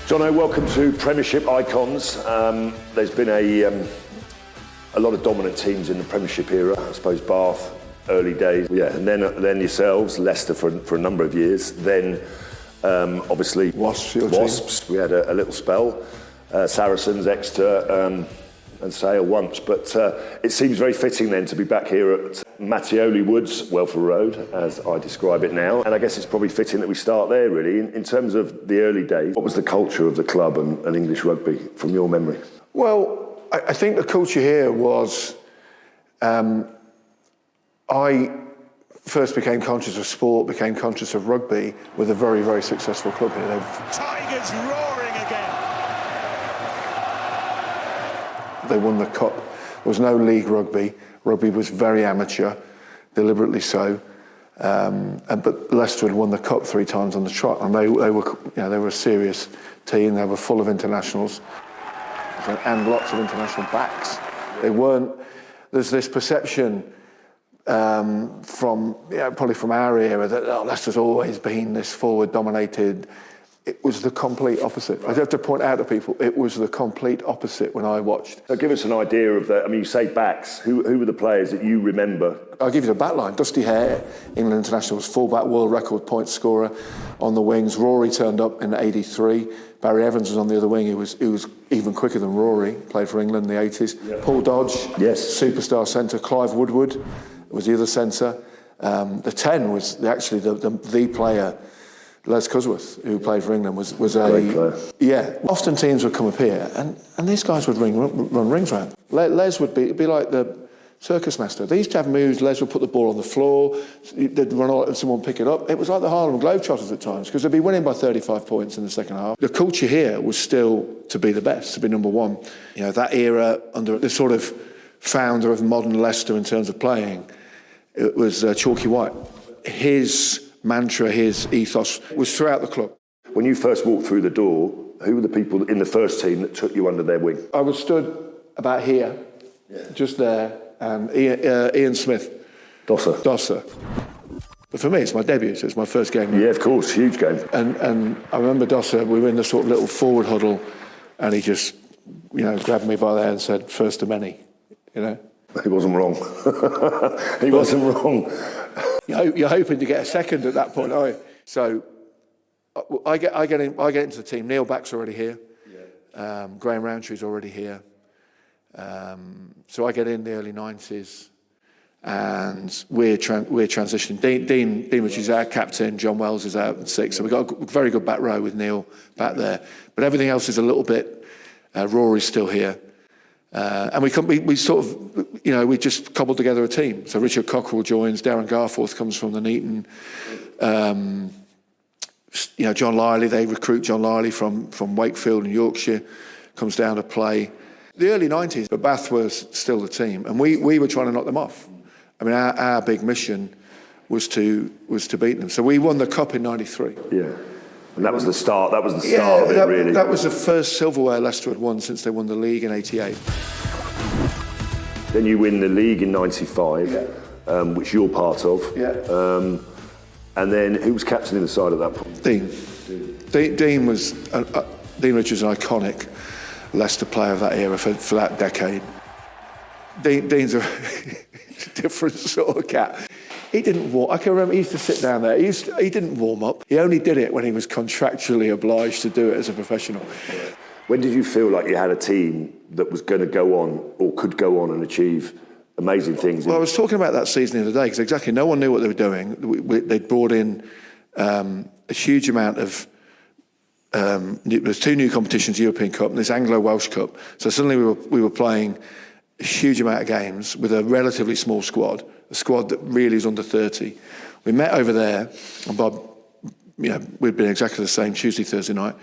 Jono, welcome to Premiership Icons. There's been a lot of dominant teams in the Premiership era. I suppose Bath, early days. Yeah, and then yourselves, Leicester for a number of years. Then, obviously, Wasps. We had a little spell. Saracens, Exeter, and Sale once. But it seems very fitting then to be back here at Mattioli Woods, Welford Road, as I describe it now. And I guess it's probably fitting that we start there, really. In terms of the early days, what was the culture of the club and English rugby, from your memory? Well, I think the culture here was... I first became conscious of sport, became conscious of rugby with a very, very successful club here. Tigers roaring again. They won the cup. There was no league rugby. Rugby was very amateur, deliberately so. But Leicester had won the cup 3 times on the trot, and they were a serious team. They were full of internationals and lots of international backs. They weren't. There's this perception probably from our era that Leicester's always been this forward-dominated. It was the complete opposite. I have to point out to people, it was the complete opposite when I watched. So give us an idea of that. I mean, you say backs. Who were the players that you remember? I'll give you the back line. Dusty Hare, England international, was full-back, world record point scorer on the wings. Rory turned up in '83. Barry Evans was on the other wing. He was even quicker than Rory, played for England in the 80s. Yeah. Paul Dodge, yes, superstar centre. Clive Woodward was the other centre. The 10 was actually the player, Les Cusworth, who played for England, was a great player. Yeah. Often teams would come up here, and these guys would run rings around. Les would be like the circus master. They used to have moves. Les would put the ball on the floor. They'd run all, and someone pick it up. It was like the Harlem Globetrotters at times, because they'd be winning by 35 points in the second half. The culture here was still to be the best, to be number one. You know, that era under the sort of founder of modern Leicester in terms of playing, it was Chalky White. His mantra, his ethos was throughout the club. When you first walked through the door, who were the people in the first team that took you under their wing? I was stood about here, just there, and Ian Smith. Dosser. But for me, it's my debut, so it's my first game. Yeah, of course, huge game. And I remember Dosser, we were in the sort of little forward huddle, and he just, grabbed me by there and said, "First of many," He wasn't wrong. He wasn't wrong. You're hoping to get a second at that point, aren't you? So I get into the team. Neil Back's already here. Yeah. Graham Rountree's already here. So I get in the early 90s, and we're transitioning. Dean, which is our captain, John Wells is out at 6. So we've got a very good back row with Neil back there. But everything else is a little bit. Rory's still here. And we sort of, we just cobbled together a team. So Richard Cockrell joins, Darren Garforth comes from the Neaton. John Liley, they recruit John Liley from Wakefield in Yorkshire, comes down to play. The early 90s, but Bath was still the team, and we were trying to knock them off. I mean, our big mission was to beat them. So we won the cup in '93. Yeah. And that was the start. That was the start of it, really. That was the first silverware Leicester had won since they won the league in '88. Then you win the league in '95, which you're part of. Yeah. And then who was captain in the side at that point? Dean. Dean Richards, an iconic Leicester player of that era for that decade. Dean's a different sort of cat. He didn't warm. I can remember he used to sit down there. He didn't warm up. He only did it when he was contractually obliged to do it as a professional. When did you feel like you had a team that was going to go on or could go on and achieve amazing things? Well, I was talking about that season the other day because exactly no one knew what they were doing. They'd brought in a huge amount of. There's 2 new competitions, European Cup and this Anglo-Welsh Cup. So suddenly we were playing a huge amount of games with a relatively small squad, a squad that really is under 30. We met over there, and Bob, we'd been exactly the same Tuesday, Thursday night.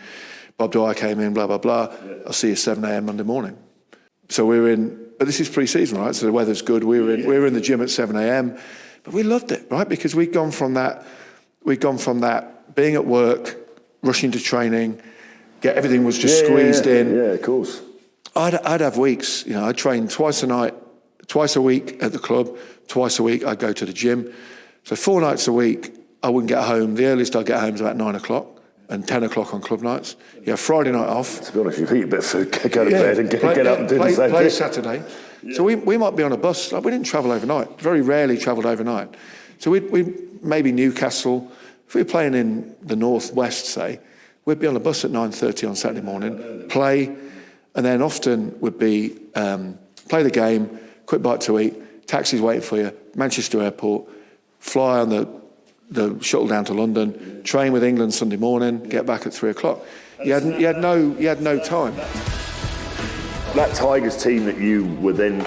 Bob Dwyer came in, blah, blah, blah. Yeah. I'll see you 7 a.m. Monday morning. So we were in, but this is pre-season, right? So the weather's good. We were in the gym at 7 a.m. But we loved it, right? Because we'd gone from that being at work, rushing to training, everything was just squeezed in. Yeah, of course. I'd have weeks, I'd train twice a week at the club, twice a week I'd go to the gym. So 4 nights a week, I wouldn't get home. The earliest I'd get home is about 9 o'clock. and 10 o'clock on club nights. You have Friday night off. To be honest, you eat a bit of food, go to bed and get up and do the same play thing. Saturday. Yeah. So we might be on a bus. Like, we didn't travel overnight. Very rarely travelled overnight. So we maybe Newcastle. If we were playing in the northwest, say, we'd be on a bus at 9:30 on Saturday morning, play, and then often would be play the game, quick bite to eat, taxis waiting for you, Manchester Airport, fly on the shuttle down to London, train with England Sunday morning, get back at 3 o'clock. You had no time. That Tigers team that you were then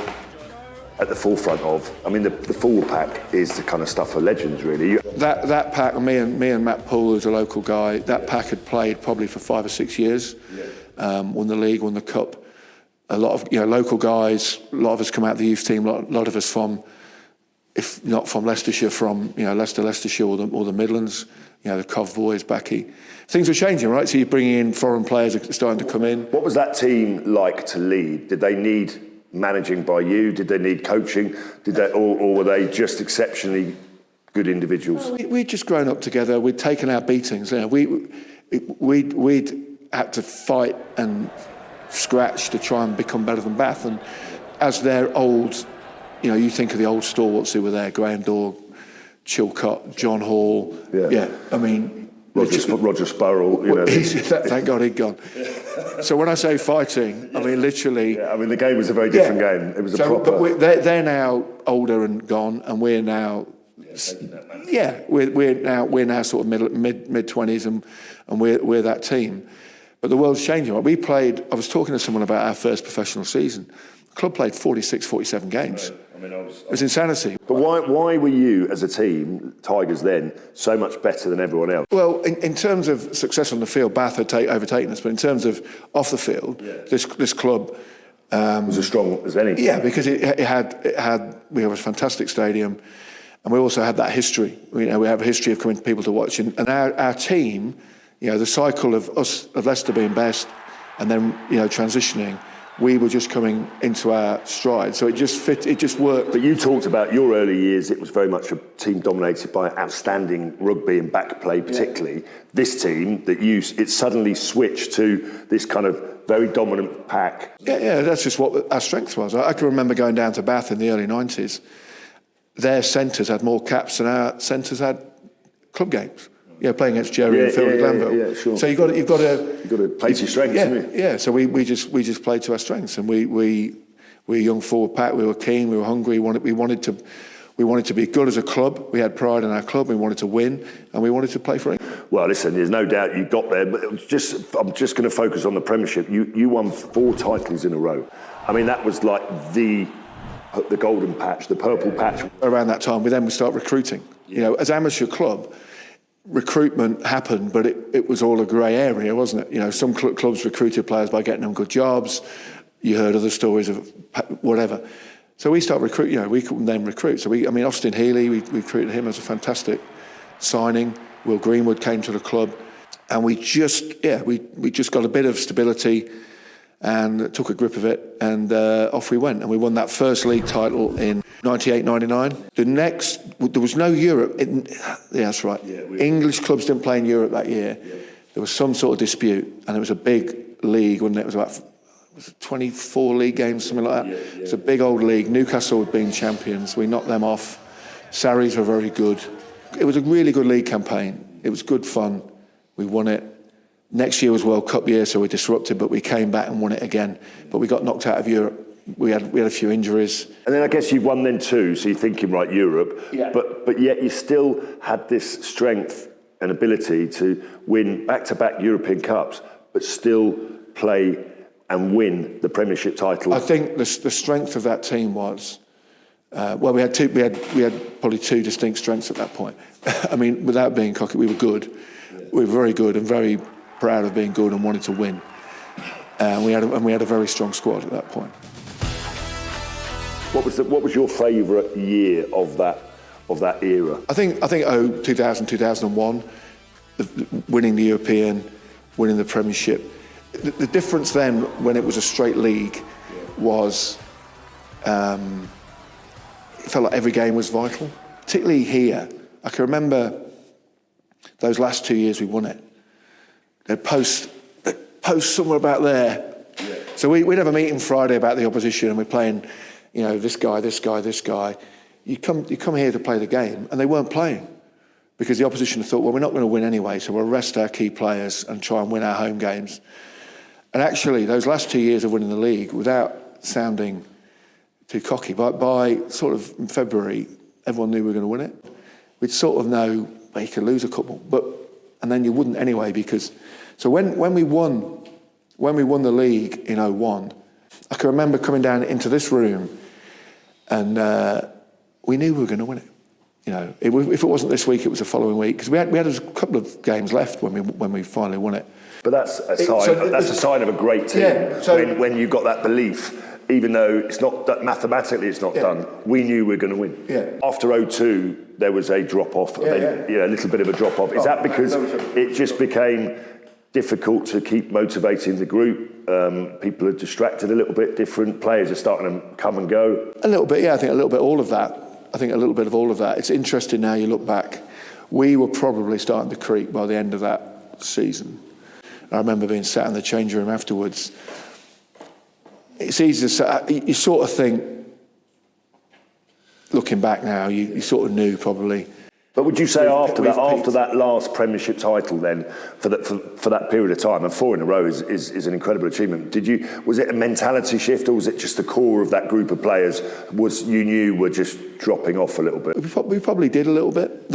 at the forefront of, I mean, the forward pack is the kind of stuff for legends, really. That pack, me and Matt Poole, who's a local guy, that pack had played probably for 5 or 6 years, won the league, won the cup. A lot of local guys, a lot of us come out of the youth team, a lot of us from, if not from Leicestershire, from Leicestershire or the Midlands, the Cov boys, Backy. Things were changing, right? So you're bringing in foreign players that are starting to come in. What was that team like to lead? Did they need managing by you? Did they need coaching? Or were they just exceptionally good individuals? Well, we'd just grown up together. We'd taken our beatings. We'd had to fight and scratch to try and become better than Bath. And as their old, you think of the old stalwarts who were there: Graham Dorr, Chilcott, John Hall. Yeah, I mean, Roger Sparrow. Thank God he'd gone. So when I say fighting, I mean literally. Yeah, I mean the game was a very different game. It was a proper. But they're now older and gone, and we're now. We're now sort of mid 20s, and we're that team. But the world's changing. I was talking to someone about our first professional season. The club played 46, 47 games. It was insanity. But why were you, as a team, Tigers then, so much better than everyone else? Well, in terms of success on the field, Bath had overtaken us. But in terms of off the field, this club was as strong as any. Yeah, because we have a fantastic stadium, and we also had that history. We have a history of coming to people to watch, and our team, the cycle of Leicester being best, and then transitioning. We were just coming into our stride, so it just fit. It just worked. But you talked about your early years. It was very much a team dominated by outstanding rugby and back play, particularly. Yeah. This team it suddenly switched to this kind of very dominant pack. Yeah, that's just what our strength was. I can remember going down to Bath in the early 90s. Their centres had more caps than our centres had club games. Playing against Jerry and Phil and Glanville. Yeah, sure. So you've got to play to your strengths. Yeah. So we just played to our strengths, and we were a young forward pack. We were keen. We were hungry. We wanted to be good as a club. We had pride in our club. We wanted to win, and we wanted to play for England. Well, listen, there's no doubt you got there. But I'm just going to focus on the Premiership. You won 4 titles in a row. I mean, that was like the golden patch, the purple patch. Around that time, we start recruiting. As amateur club. Recruitment happened, but it was all a grey area, wasn't it? Some clubs recruited players by getting them good jobs. You heard other stories of whatever. So we start recruiting. We couldn't then recruit. So Austin Healey, we recruited him as a fantastic signing. Will Greenwood came to the club, and we just got a bit of stability and took a grip of it, and off we went. And we won that first league title in 98-99. There was no Europe. That's right. English clubs didn't play in Europe that year. Yeah. There was some sort of dispute, and it was a big league, wasn't it? It was about 24 league games, something like that. Yeah. It's a big old league. Newcastle had been champions. We knocked them off. Sarries were very good. It was a really good league campaign. It was good fun. We won it. Next year was World Cup year, so we disrupted, but we came back and won it again. But we got knocked out of Europe. We had a few injuries. And then I guess you've won then too, so you're thinking, right, Europe. Yeah. But yet you still had this strength and ability to win back-to-back European Cups, but still play and win the Premiership title. I think the strength of that team was, we had probably 2 distinct strengths at that point. Without being cocky, we were good. Yeah. We were very good and very proud of being good and wanted to win. We had a very strong squad at that point. What was your favourite year of that era? I think 2000, 2001, winning the European, winning the Premiership. The difference then, when it was a straight league, was it felt like every game was vital. Particularly here, I can remember those last 2 years we won it. they'd post somewhere about there. Yeah. So we'd have a meeting Friday about the opposition, and we're playing, this guy. You come here to play the game, and they weren't playing because the opposition thought, well, we're not going to win anyway, so we'll rest our key players and try and win our home games. And actually, those last 2 years of winning the league, without sounding too cocky, by sort of February, everyone knew we were going to win it. We'd sort of know, well, you could lose a couple, and then you wouldn't anyway, because so when we won the league in 2001, I can remember coming down into this room, and we knew we were going to win it. If it wasn't this week, it was the following week, because we had a couple of games left when we finally won it. But that's a sign. That's a sign of a great team. Yeah, when you've got that belief, even though it's not that mathematically it's not done, we knew we were going to win. Yeah. After 2002, there was a drop off. A little bit of a drop off. Is that because it just became difficult to keep motivating the group? People are distracted a little bit. Different players are starting to come and go. A little bit, yeah. I think a little bit all of that. I think a little bit of all of that. It's interesting now. You look back. We were probably starting to creep by the end of that season. I remember being sat in the change room afterwards. It's easy to say, you sort of think, looking back now, you sort of knew probably. But would you say after that last Premiership title then, for that period of time, and 4 in a row is an incredible achievement, was it a mentality shift, or was it just the core of that group of players you knew were just dropping off a little bit? We probably did a little bit.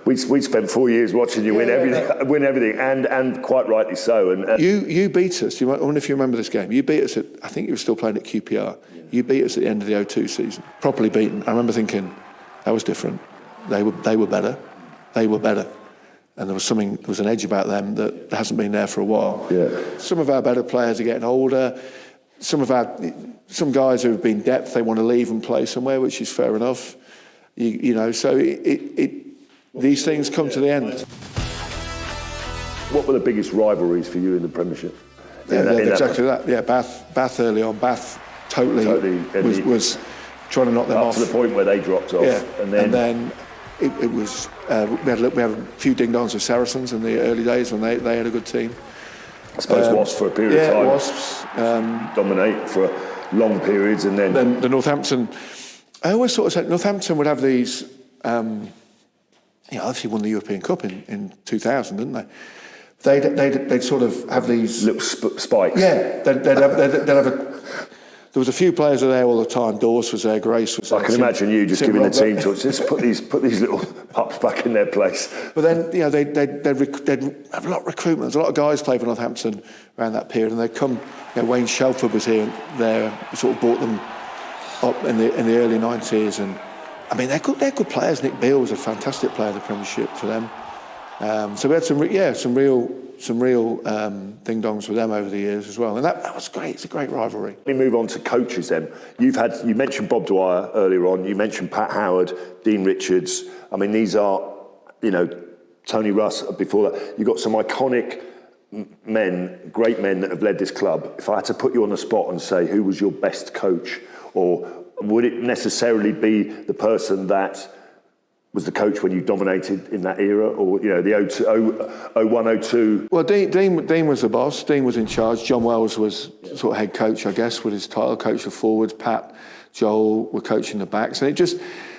We spent 4 years watching you win everything, and quite rightly so. And you beat us. I wonder if you remember this game. You beat us at, I think you were still playing at QPR. Yeah. You beat us at the end of the 2002 season. Properly beaten. I remember thinking that was different. They were better. They were better. And there was an edge about them that hasn't been there for a while. Yeah. Some of our better players are getting older. Some guys who have been depth, they want to leave and play somewhere, which is fair enough. So these things come to the end. What were the biggest rivalries for you in the Premiership? Exactly that. Yeah, Bath early on. Bath totally was trying to knock them off. To the point where they dropped off. Yeah, and then it was, we had a few ding-dongs with Saracens in the early days when they had a good team. I suppose Wasps for a period of time. Wasps. Dominate for long periods, and then the Northampton. I always sort of said Northampton would have these. Obviously won the European Cup in 2000, didn't they? They'd sort of have these little spikes. Yeah, they'd have there was a few players there all the time. Dawes was there, Grace was there. I can imagine you just giving the team talks. Just put these little pups back in their place. But then they'd have a lot of recruitment. There's a lot of guys played for Northampton around that period, and they'd come. Wayne Shelford was here and there. Sort of brought them up in the early 90s, and I mean they're good players. Nick Beale was a fantastic player in the Premiership for them. So we had some real ding-dongs with them over the years as well, and that was great. It's a great rivalry. Let me move on to coaches then. You mentioned Bob Dwyer earlier on. You mentioned Pat Howard, Dean Richards. I mean, these are Tony Russ before that. You've got some iconic men, great men that have led this club. If I had to put you on the spot and say who was your best coach, or would it necessarily be the person that was the coach when you dominated in that era, or the 01, 02? Well, Dean was the boss. Dean was in charge. John Wells was sort of head coach, I guess, with his title, coach of forwards. Pat, Joel were coaching the backs, and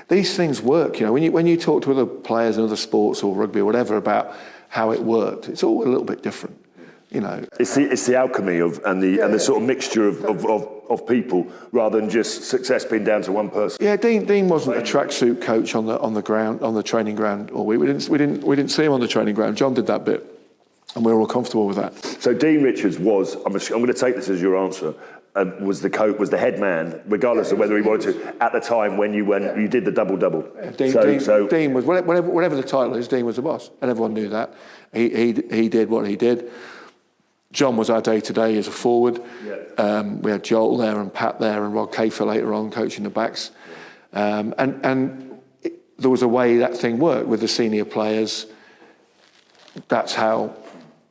these things work. When you talk to other players in other sports or rugby or whatever about how it worked, it's all a little bit different. It's the alchemy and the sort of mixture of people rather than just success being down to one person. Yeah, Dean wasn't a tracksuit coach on the ground, on the training ground all week. We didn't see him on the training ground. John did that bit, and we were all comfortable with that. So Dean Richards was. I'm going to take this as your answer. Was the coach, was the head man, regardless of whether he wanted to at the time when you did the double. Dean was whatever the title is. Dean was the boss, and everyone knew that. He did what he did. John was our day-to-day as a forward. Yeah. We had Joel there and Pat there and Rod Kafer later on coaching the backs. And there was a way that thing worked with the senior players. That's how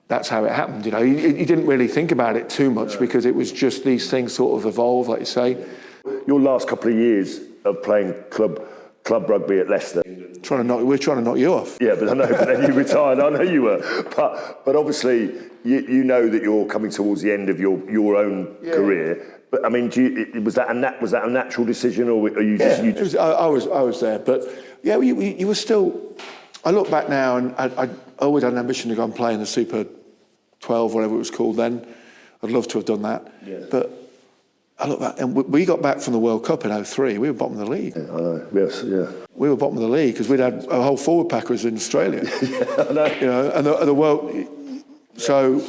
it happened. You didn't really think about it too much because it was just these things sort of evolve, like you say. Your last couple of years of playing club club rugby at Leicester. We're trying to knock you off. Yeah, but then you retired. I know you were, but obviously you know that you're coming towards the end of your own career. But I mean, was that a natural decision, or are you just? I was there, but yeah, you were still. I look back now, and I always had an ambition to go and play in the Super 12, whatever it was called then. I'd love to have done that, but I look back, and we got back from the World Cup in 2003. We were bottom of the league. Yeah, I know. Yes, yeah. We were bottom of the league because we'd had a whole forward pack was in Australia. Yeah, I know. You know, and the world. So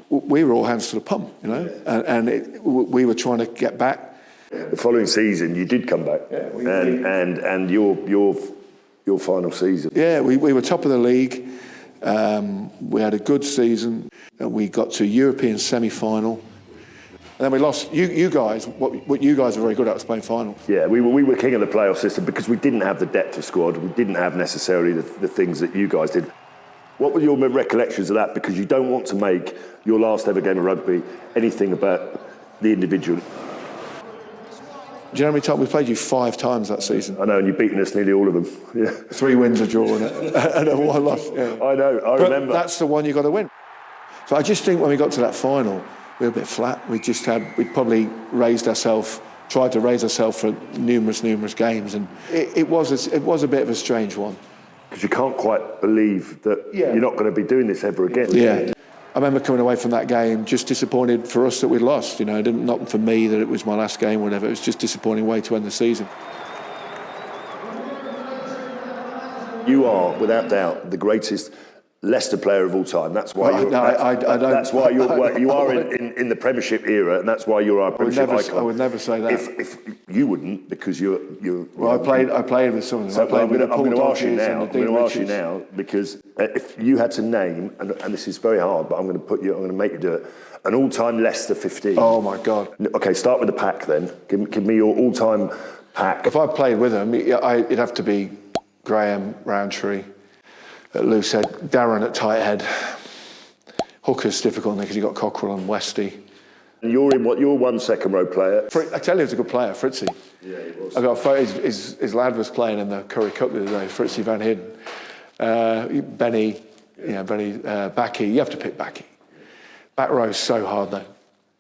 we were all hands to the pump, you know, and we were trying to get back. The following season, you did come back, and your final season. Yeah, we were top of the league. We had a good season, and we got to a European semi-final. And then we lost. You guys, what you guys are very good at is playing finals. Yeah, we were king of the playoff system because we didn't have the depth of squad. We didn't have necessarily the things that you guys did. What were your recollections of that? Because you don't want to make your last ever game of rugby anything about the individual. Do you know how many times we played you 5 times that season? I know, and you've beaten us nearly all of them. Yeah, 3 wins, a draw, and a 1 loss. Yeah. I know. I remember. That's the one you got to win. So I just think when we got to that final, we were a bit flat. We'd probably tried to raise ourselves for numerous games, and it was a bit of a strange one. Because you can't quite believe that you're not going to be doing this ever again. Yeah. I remember coming away from that game just disappointed for us that we'd lost. You know, not for me that it was my last game or whatever. It was just a disappointing way to end the season. You are, without doubt, the greatest Leicester player of all time. That's why you're. That's why you are in the Premiership era, and that's why you're our Premiership icon. I would never say that. If you wouldn't, because you're. Well, I played with some of them. So I'm going to ask you now, because if you had to name, and this is very hard, but I'm going to make you do it, an all-time Leicester 15. Oh my God. Okay, start with the pack then. Give me your all-time pack. If I played with them, it'd have to be Graham, Roundtree at loose head, Darren at tight head. Hooker's difficult because you got Cockrell and Westy. And you're one second row player. I tell you, he was a good player, Fritzy. Yeah, he was. I got a photo. His lad was playing in the Curry Cup the other day. Fritzy Van Hidden, Benny, Backy. You have to pick Backy. Back row's so hard though.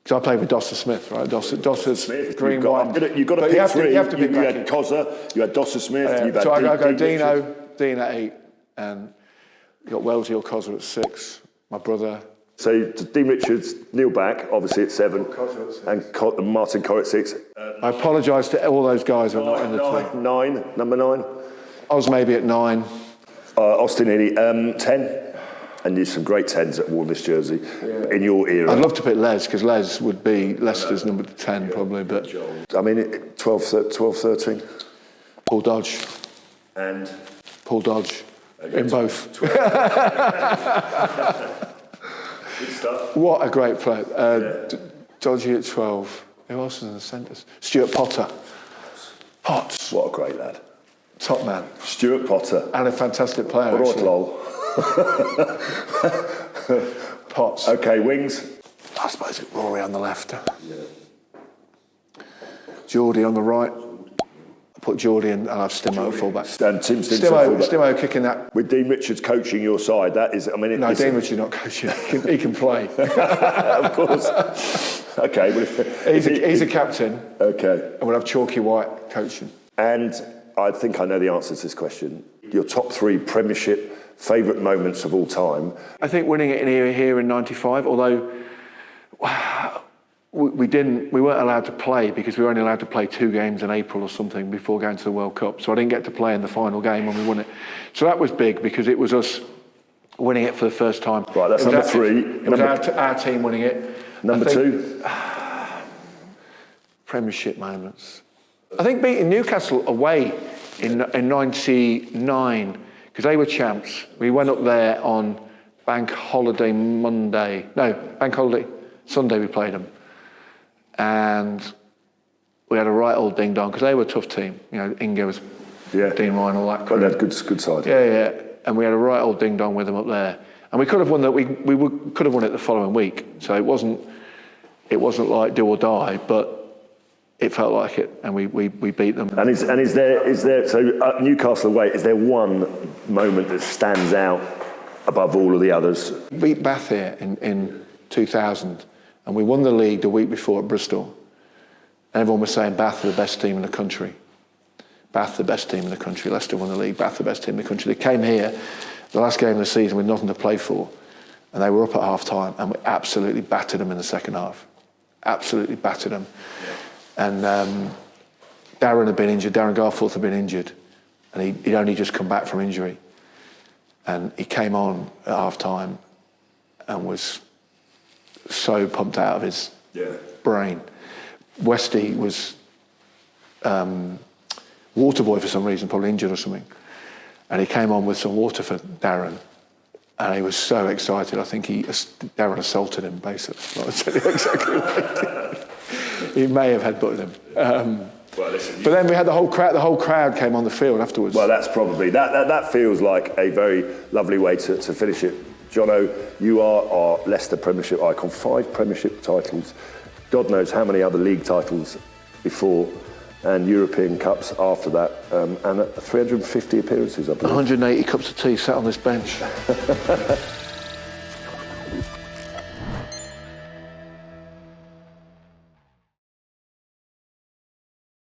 Because I played with Dosser Smith, right? Dosser Smith, green, white. You've got to pick 3. You have to pick you had Cozza, you had Dosser Smith. So I go Dean at 8, and you got Wellesley or Cozza at 6. My brother. So Dean Richards, Neil Back, obviously at 7, and Martin Corr at 6. I apologise to all those guys who are not in the team. 9, number 9. I was maybe at 9. Austin Healy, 10. And there's some great 10s that wore this jersey in your era. I'd love to pick Les, because Les would be Leicester's number 10 probably, but... I mean, 12, 13. Paul Dodge. And? Paul Dodge. In both. Good stuff. What a great player. Dodgy at 12. Who else is in the centres? Stuart Potter. Potts. What a great lad. Top man. Stuart Potter. And a fantastic player, Right, actually. lol. Potts. Okay, wings. I suppose it's Rory on the left. Yeah. Geordie on the right. I put Geordie in and I'll have Stimo at fullback. And Tim Stimson fullback. Stimo kicking that. With Dean Richards coaching your side, that is, I mean... No, Dean Richards not coaching. He can play. Of course. Okay. Well, he's a captain. Okay. And we'll have Chalky White coaching. And I think I know the answer to this question. Your top 3 Premiership favourite moments of all time. I think winning it here in '95, although we weren't allowed to play because we were only allowed to play 2 games in April or something before going to the World Cup. So I didn't get to play in the final game when we won it. So that was big because it was us winning it for the first time. Right, that's number 3. It was our team winning it. Number 2? Premiership moments. I think beating Newcastle away in '99, because they were champs. We went up there on Bank Holiday Sunday we played them. And we had a right old ding-dong, because they were a tough team. You know, Inge was Dean Ryan, all that. But they had good side. Yeah. And we had a right old ding-dong with them up there. And we could have won that. We could have won it the following week. So it wasn't like do or die, but it felt like it, and we beat them. And is there so Newcastle away? Is there one moment that stands out above all of the others? We beat Bath here in 2000, and we won the league the week before at Bristol. And everyone was saying Bath are the best team in the country. Bath the best team in the country. Leicester won the league. Bath the best team in the country. They came here, the last game of the season, with nothing to play for, and they were up at half time, and we absolutely battered them in the second half. Absolutely battered them. And Darren had been injured. Darren Garforth had been injured, and he'd only just come back from injury. And he came on at half time and was so pumped out of his brain. Westy was water boy for some reason, probably injured or something. And he came on with some water for Darren. And he was so excited. I think Darren assaulted him, basically. I'll tell you exactly what he did. He may have headbutted him. Well, listen, but then we had the whole crowd came on the field afterwards. Well, that's probably that feels like a very lovely way to finish it. Jono, you are our Leicester Premiership icon. 5 Premiership titles. God knows how many other league titles before, and European Cups after that, and 350 appearances, I believe. 180 cups of tea sat on this bench.